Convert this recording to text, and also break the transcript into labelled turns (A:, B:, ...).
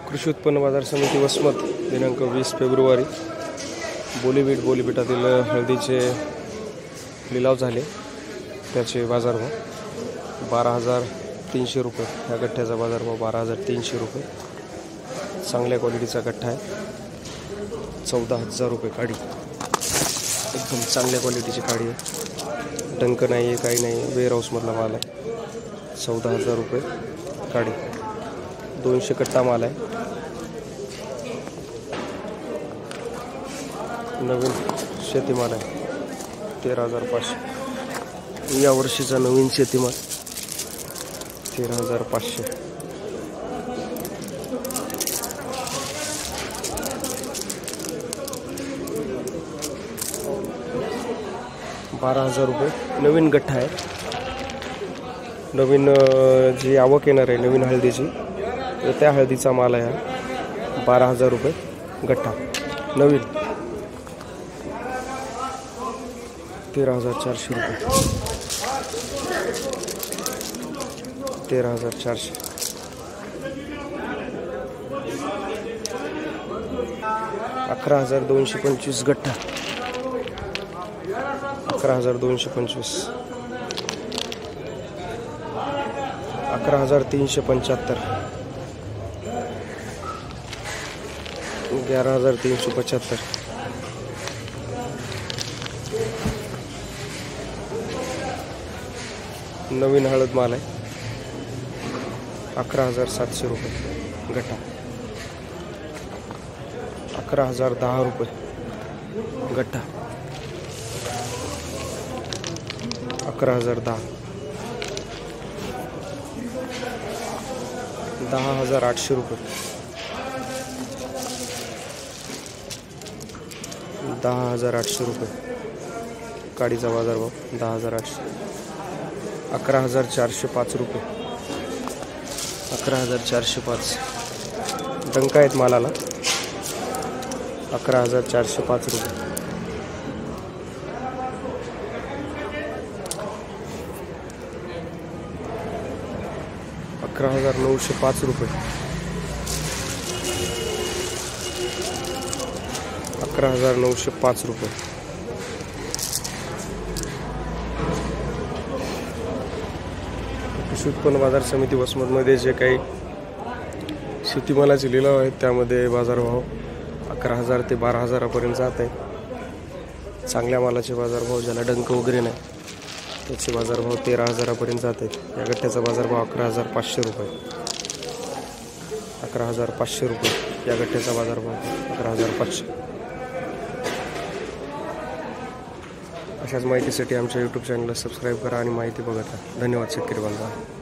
A: कृषी उत्पन्न बाजार समिती वसमत दिनांक 20 फेब्रुवारी बोलीबीटातील हळदीचे लिलाव झाले। त्याचे बाजारभाव 12,300 रुपये। या गठ्ठ्याचा बाजारभाव 12,300 रुपये। चांगल्या क्वालिटीचा गठ्ठा आहे। 14,000 रुपये काडी। एकदम चांगल्या क्वालिटीची काडी आहे। डंक नाही आहे, काही नाही, वेअर हाऊसमधला माल आहे। 14,000 रुपये काडी। 200 कट्टा माल आहे। नवीन शेतीमाल आहे 13,500। या वर्षीचा नवीन शेतीमाल 13,500। ₹12,000 रुपये नवीन गठ्ठा आहे। नवीन जी आवक येणार आहे नवीन हळदीची, त्या हळदीचा माल आहे। 12,000 रुपये गठ्ठा नवीन। 13,400 रुपये। 13,400। 11,225 गठ्ठा। 11,225। 11,375। 11,375। नवीन हळद माल आहे 11,700 रुपये गठ्ठा। 11,010 रुपये गठ्ठा। 11,010। 10,800 रुपये। 10,800 रुपये काडीचा बाजारभाव 10,800। 11,405 रुपये। 11,405। डंक आहेत मालाला। 11,405 रुपये। 11,905 रुपये। 11,905 रुपये। कृषी उत्पन्न बाजार समिती वसमतमध्ये जे काही शेतीमालाचे लिलाव आहेत त्यामध्ये बाजारभाव 11,000 ते 12,000 पर्यंत जात आहे। चांगल्या मालाचे बाजारभाव, ज्याला डंक वगैरे नाही, त्याचे बाजारभाव 13,000 पर्यंत जात आहेत। या गठ्ठ्याचा बाजारभाव 11,500 रुपये। 11,500 रुपये या गठ्ठ्याचा बाजारभाव 11,500। अशाच माहितीसाठी आमच्या यूट्यूब चॅनलला सबस्क्राईब करा आणि माहिती बघत राहा। धन्यवाद शेतकरी बांधव।